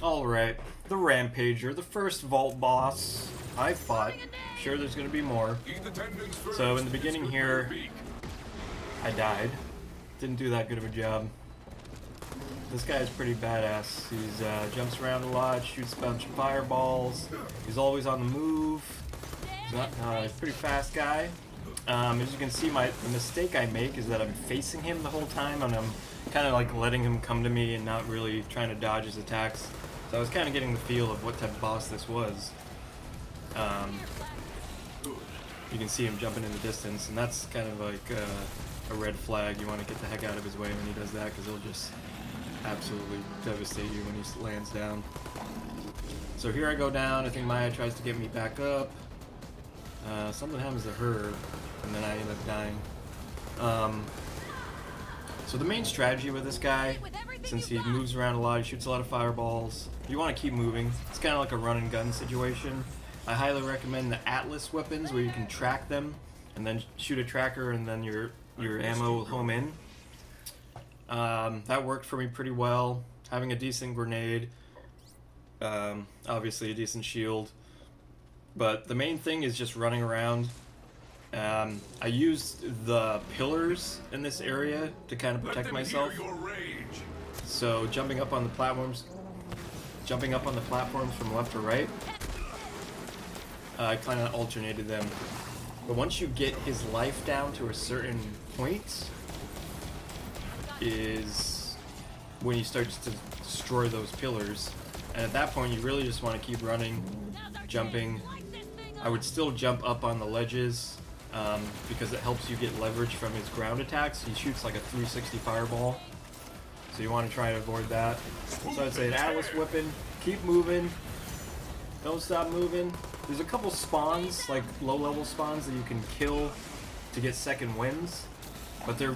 Alright, the Rampager, the first vault boss I fought. I'm sure there's gonna be more. So in the beginning here, I died. Didn't do that good of a job. This guy is pretty badass. He's jumps around a lot, shoots a bunch of fireballs. He's always on the move. He's a pretty fast guy. As you can see, the mistake I make is that I'm facing him the whole time, and I'm kind of like letting him come to me and not really trying to dodge his attacks. So I was kind of getting the feel of what type of boss this was. You can see him jumping in the distance, and that's kind of like a red flag. You want to get the heck out of his way when he does that, because he'll just absolutely devastate you when he lands down. So here I go down. I think Maya tries to get me back up. Something happens to her, and then I end up dying. So the main strategy with this guy, since he moves around a lot, he shoots a lot of fireballs, you want to keep moving. It's kind of like a run and gun situation. I highly recommend the Atlas weapons, where you can track them and then shoot a tracker, and then your ammo will home in. That worked for me pretty well. Having a decent grenade, obviously a decent shield, but the main thing is just running around. I used the pillars in this area to kind of protect myself. So jumping up on the platforms from left to right, I kind of alternated them. But once you get his life down to a certain point, is when he starts to destroy those pillars. And at that point, you really just want to keep running, jumping. I would still jump up on the ledges, because it helps you get leverage from his ground attacks. He shoots like a 360 fireball, so you want to try to avoid that. So I'd say an Atlas whipping, keep moving, don't stop moving. There's a couple spawns, like low-level spawns, that you can kill to get second wins, but they're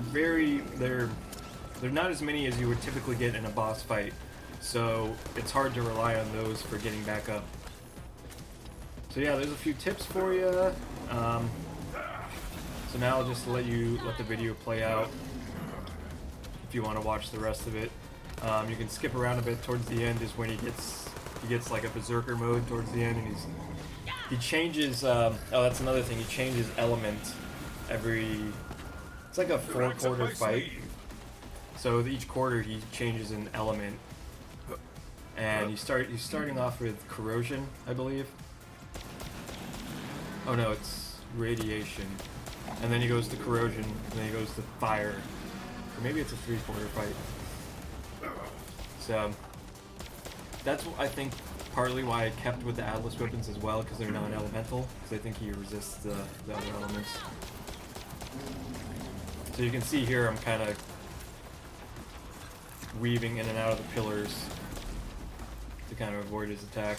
not as many as you would typically get in a boss fight, so it's hard to rely on those for getting back up. So yeah, there's a few tips for you. So now I'll just let the video play out if you want to watch the rest of it. You can skip around a bit. Towards the end is when he gets like a berserker mode towards the end, and he changes. Oh, that's another thing. He changes element it's like a 4-quarter fight. So each quarter he changes an element, and he's starting off with corrosion, I believe. Oh no, it's radiation. And then he goes to corrosion, and then he goes to fire. Or maybe it's a 3-quarter fight. So that's, I think, partly why I kept with the Atlas weapons as well, because they're non-elemental, because I think he resists the other elements. So you can see here I'm kind of weaving in and out of the pillars to kind of avoid his attack.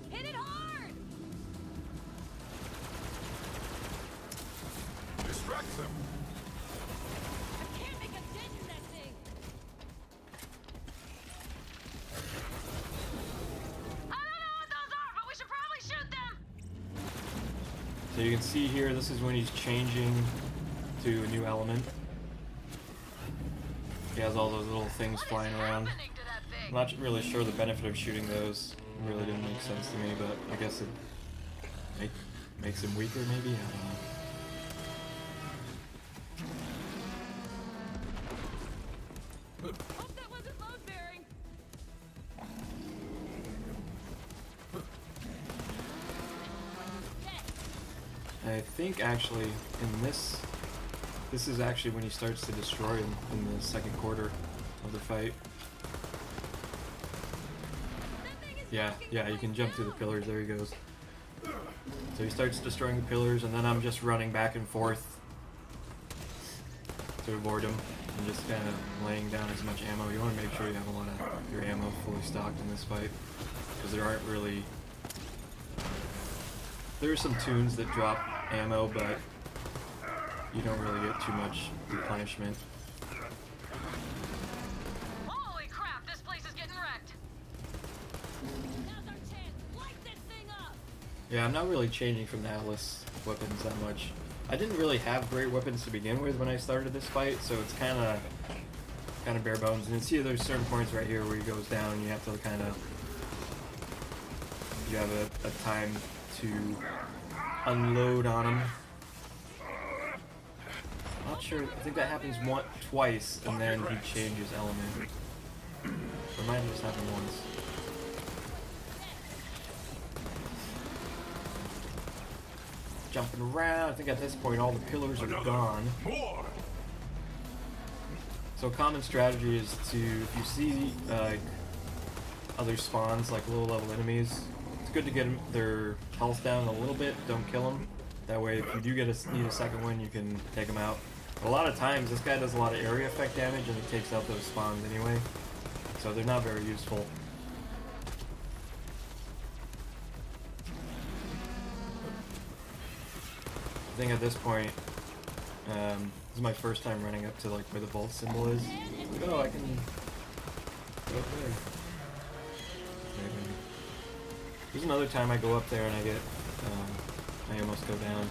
Hit it hard! Distract them! I can't make a dent in that thing! I don't know what those are, but we should probably shoot them! So you can see here, this is when he's changing to a new element. He has all those little things flying around. I'm not really sure the benefit of shooting those. It really didn't make sense to me, but I guess it makes him weaker, maybe? I don't know. Hope that wasn't load bearing. I think actually in this is actually when he starts to destroy him in the second quarter of the fight. Yeah, you can jump through the pillars. There he goes. So he starts destroying the pillars, and then I'm just running back and forth to avoid him, and just kind of laying down as much ammo. You want to make sure you have a lot of your ammo fully stocked in this fight. because there aren't really... There are some tunes that drop ammo, but you don't really get too much replenishment. Holy crap, this place is getting wrecked. Now's our chance. Light this thing up. Yeah, I'm not really changing from the Atlas weapons that much. I didn't really have great weapons to begin with when I started this fight, so it's kind of bare bones. And you see there's certain points right here where he goes down and you have to kind of... You have a time to unload on him. Not sure, I think that happens twice and then he changes element. Or it might have just happened once. Jumping around, I think at this point all the pillars are gone. So common strategy is to, if you see other spawns, like low level enemies, it's good to get their health down a little bit, don't kill them. That way if you do need a second one, you can take them out. But a lot of times this guy does a lot of area effect damage and he takes out those spawns anyway. So they're not very useful. I think at this point, this is my first time running up to like where the vault symbol is. Like, oh, I can go up there. Maybe. There's another time I go up there and I get, I almost go down.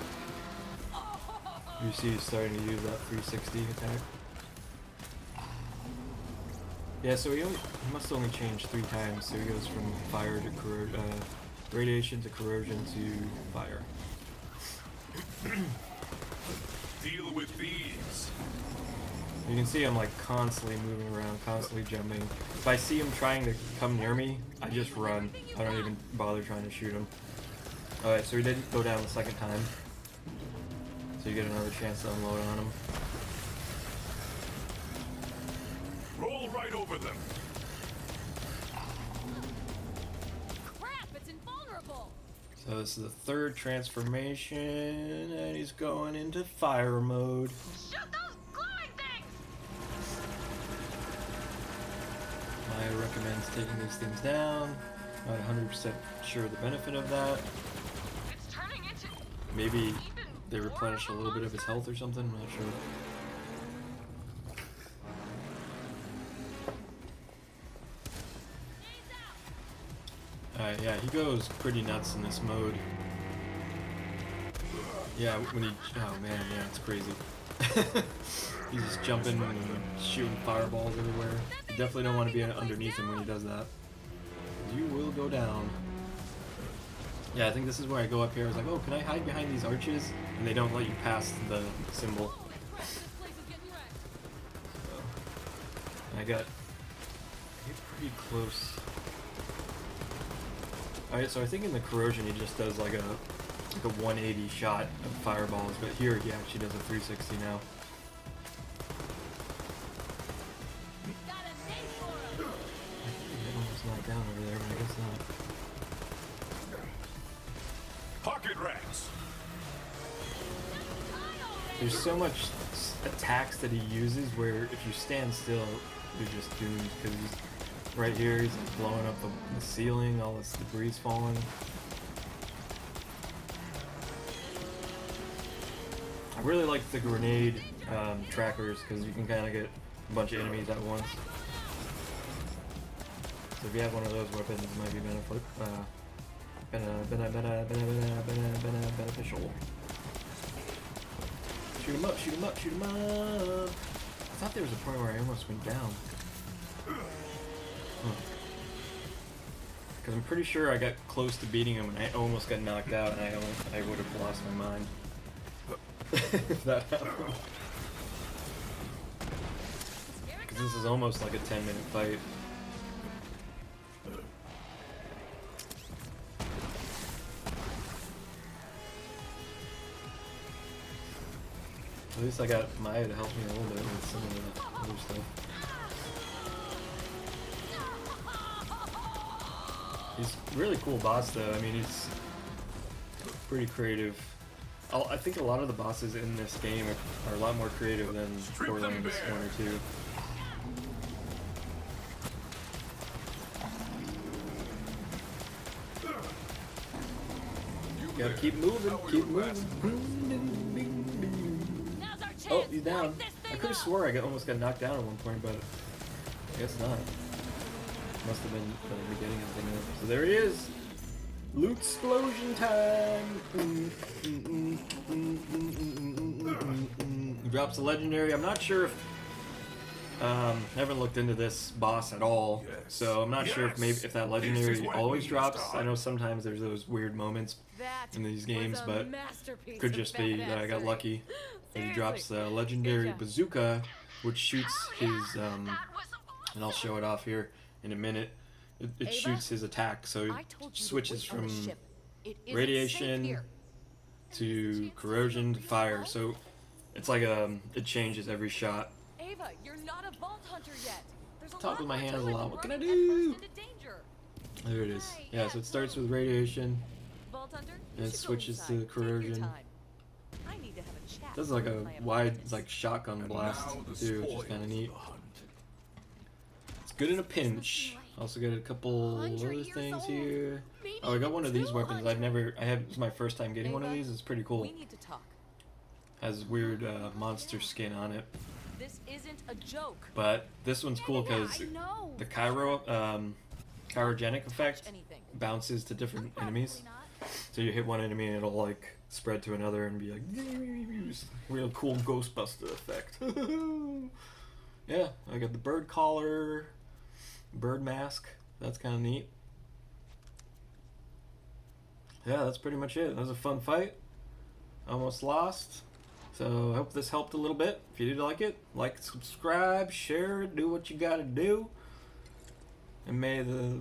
You see he's starting to use that 360 attack. Yeah, so he must only change 3 times, so he goes from fire to radiation to corrosion to fire. Deal with these. You can see I'm like constantly moving around, constantly jumping. If I see him trying to come near me, I just run. I don't even bother trying to shoot him. Alright, so he didn't go down the second time. So you get another chance to unload on him. Roll right over them. Crap, it's invulnerable. So this is the 3rd transformation, and he's going into fire mode. Shoot those glowing things. I recommend taking these things down. Not 100% sure the benefit of that. It's turning into Maybe they replenish a little bit of his health or something, I'm not sure. Yeah, he goes pretty nuts in this mode. Yeah, when he... Oh man, yeah, it's crazy. He's just jumping and shooting fireballs everywhere. You definitely don't want to be underneath him when he does that. You will go down. Yeah, I think this is where I go up here. I was like, oh, can I hide behind these arches? And they don't let you pass the symbol. So, I get pretty close. Alright, so I think in the corrosion he just does like a 180 shot of fireballs, but here he actually does a 360 now. I think he almost knocked down over there, but I guess not. Pocket rats. There's so much attacks that he uses where if you stand still, you're just doomed, because he's right here, he's like blowing up the ceiling, all this debris falling. I really like the grenade trackers because you can kind of get a bunch of enemies at once. So if you have one of those weapons, it might be beneficial. Shoot him up, shoot him up, shoot him up! I thought there was a point where I almost went down. Because I'm pretty sure I got close to beating him and I almost got knocked out and I would have lost my mind. If that happened. Because this is almost like a 10-minute fight. At least I got Maya to help me a little bit with some of the other stuff. He's a really cool boss though. I mean, he's pretty creative. I think a lot of the bosses in this game are a lot more creative than Borderlands 1 or 2. Gotta keep moving, How are keep your last moving. Now's our chance. Oh, he's down. Light this I thing could have up. swore I almost got knocked down at one point, but I guess not. Must have been the beginning of the thing. So there he is. Loot explosion time. He drops a legendary. I'm not sure if haven't looked into this boss at all, Yes. so I'm not sure if maybe if that This legendary is what always we drops. start. I know sometimes there's those weird moments That in these was games, a but masterpiece could of just be that I got badassery. lucky. And he Seriously. drops the legendary Good job. bazooka, which shoots Oh, yeah. his That was and I'll show it off here in a minute. It Ava, shoots his attack, so I it told you to switches wait on from the ship. It isn't radiation safe here. to corrosion to fire. So it's like it changes every shot. Ava, you're not a vault hunter yet. There's a Talk lot with my more hands to a it lot. than What can I running headfirst do? into danger. There it is. Right, Yeah, so it starts with radiation. Vault hunter, And you it should go switches to inside. Take your corrosion. time. I need to have a chat Does like with a my wide apprentice. like shotgun And blast now the too, which is spoils kind of of neat. the hunt. It's good in a pinch. Also got a couple 100 other years things old. here. Maybe Oh, I got even one of these weapons. 200. It's my first time getting one of Ava, these. It's pretty cool. We need to talk. Has weird monster skin on it. This isn't a joke. But this one's cool because I know. the chirogenic effect Anything. bounces to different Probably enemies. not. So you hit one enemy and it'll like spread to another and be like real cool Ghostbuster effect. Yeah, I got the bird collar, bird mask. That's kind of neat. Yeah, that's pretty much it. That was a fun fight. Almost lost. So I hope this helped a little bit. If you did like it, like, subscribe, share it, do what you gotta do. And may the